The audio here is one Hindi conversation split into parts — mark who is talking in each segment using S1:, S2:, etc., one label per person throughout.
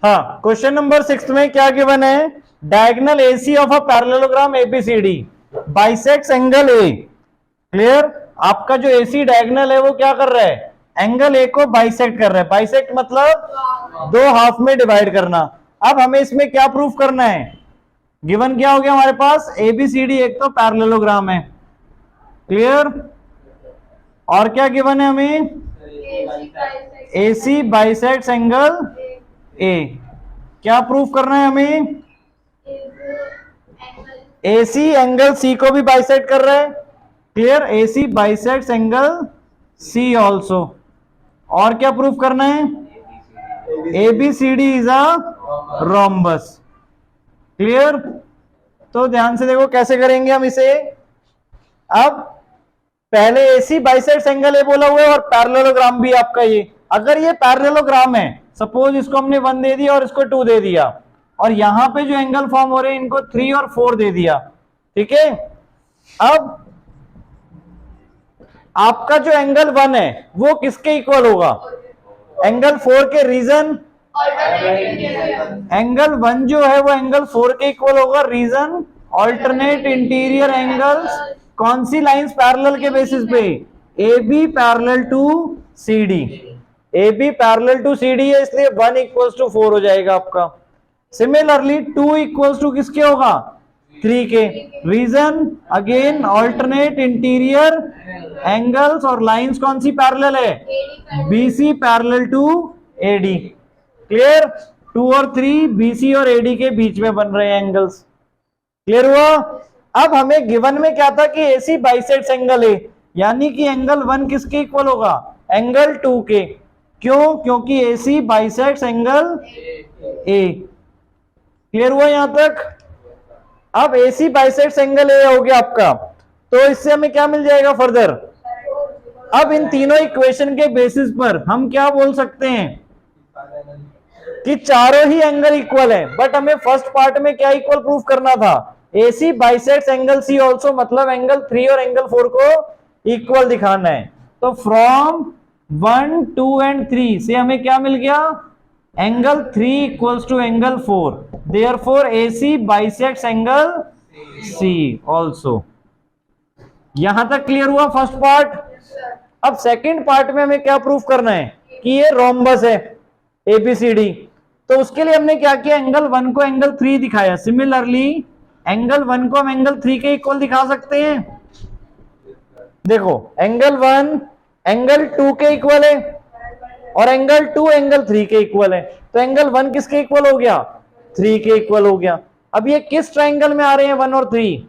S1: हाँ, क्वेश्चन नंबर 6 में क्या गिवन है? Diagonal AC of a parallelogram ABCD bisects angle A। Clear? आपका जो AC डायगोनल है वो क्या कर रहा है? एंगल A को बाइसेक्ट कर रहा है। बाइसेक्ट मतलब दो हाफ में डिवाइड करना। अब हमें इसमें क्या प्रूफ करना है? गिवन क्या हो गया हमारे पास? ABCD एक तो पैरेललोग्राम है। क्लियर? और क्या गिवन है हमें? AC bisects angle A। क्या प्रूफ करना है हमें? AC एंगल C को भी बाइसेक्ट कर रहा है। Clear? AC bisects angle C also. और क्या प्रूफ करना है? ABCD is a rhombus. Clear? तो ध्यान से देखो कैसे करेंगे हम इसे। अब पहले AC बाइसेक्ट्स एंगल A बोला हुआ है और पैरेललोग्राम भी आपका ये। अगर ये पैरेललोग्राम है, सपोज इसको हमने 1 दे दिया और इसको 2 दे दिया, और यहां पे जो एंगल फॉर्म हो रहे हैं इनको 3 और 4 दे दिया, ठीक है। अब आपका जो एंगल 1 है वो किसके इक्वल होगा? एंगल 4 के। रीजन? एंगल 1 जो है वो एंगल 4 के इक्वल होगा। रीजन? Alternate interior angles. कौन सी लाइंस पैरेलल के बेसिस पे? AB parallel to CD। AB parallel to CD है, इसलिए 1 इक्वल्स टू 4 हो जाएगा आपका। सिमिलरली 2 इक्वल्स टू किसके होगा? 3 के। Reason? Again alternate interior angles. और लाइंस कौन सी पैरेलल है? BC parallel to AD। Clear? 2 और 3 BC और AD के बीच में बन रहे हैं एंगल्स। क्लियर हुआ? अब हमें गिवन में क्या था कि AC बाइसेक्ट्स एंगल A, यानी कि एंगल 1 किसके इक्वल होगा? एंगल 2 के। क्यों? क्योंकि AC bisects angle A। Clear हुआ यहां तक? अब AC बाइसेक्ट्स एंगल A हो गया आपका, तो इससे हमें क्या मिल जाएगा फर्दर? अब इन तीनों इक्वेशन के बेसिस पर हम क्या बोल सकते हैं कि चारों ही एंगल इक्वल है। बट हमें फर्स्ट पार्ट में क्या इक्वल प्रूफ करना था? AC bisects angle C also, मतलब एंगल 3 और एंगल 4 को इक्वल दिखाना है। तो फ्रॉम 1, 2 एंड 3 से हमें क्या मिल गया? Angle 3 equals to angle 4। Therefore AC bisects angle C also. यहां तक क्लियर हुआ फर्स्ट पार्ट? अब सेकंड पार्ट में हमें क्या प्रूफ करना है? कि ये रोम्बस है ABCD। तो उसके लिए हमने क्या किया? एंगल 1 को एंगल 3 दिखाया। सिमिलरली एंगल 1 को हम एंगल 3 के इक्वल दिखा सकते हैं। देखो, एंगल 1 एंगल 2 के इक्वल है और एंगल 2 एंगल 3 के इक्वल है। तो एंगल 1 किसके इक्वल हो गया? 3 के इक्वल हो गया। अब ये किस ट्राइंगल में आ रहे हैं 1 और 3?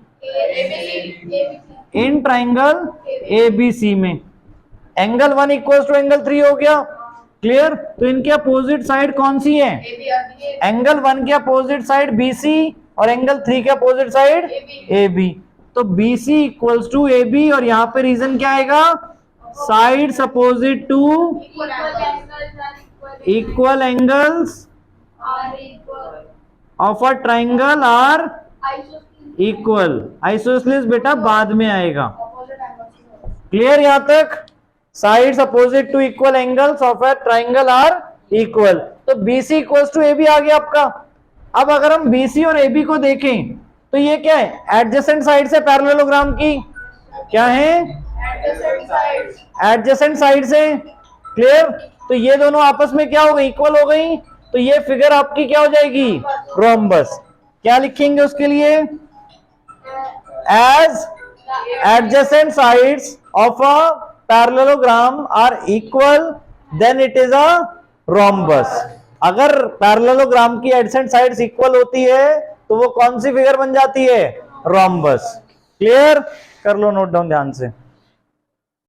S1: इन ट्राइंगल ABC में। एंगल 1 इक्वल्स टू एंगल 3 हो गया। क्लियर? तो इनके अपोजिट साइड कौन सी है? एंगल 1 के अपोजिट साइड BC और एंगल 3 के अपोजिट साइड AB। तो BC इक्वल्स टू AB, और यहां पे रीजन क्या आएगा? Sides opposite to equal angles of a triangle are equal. Isosceles बेटा बाद में आएगा। क्लियर यहां तक? Sides opposite to equal angles of a triangle are equal. तो BC इक्वल्स टू AB आ गया आपका। अब अगर हम BC और AB को देखें तो ये क्या है? एडजेसेंट साइड से पैरेललोग्राम की क्या है? एडजेसेंट साइड से। क्लियर? तो ये दोनों आपस में क्या हो गई? इक्वल हो गई। तो ये फिगर आपकी क्या हो जाएगी? रोम्बस। क्या लिखेंगे उसके लिए? As adjacent sides of a parallelogram are equal then it is a rhombus. अगर पैरेललोग्राम की एडजेसेंट साइड्स इक्वल होती है तो वो कौन सी फिगर बन जाती है? रोम्बस। क्लियर? कर लो नोट डाउन ध्यान से।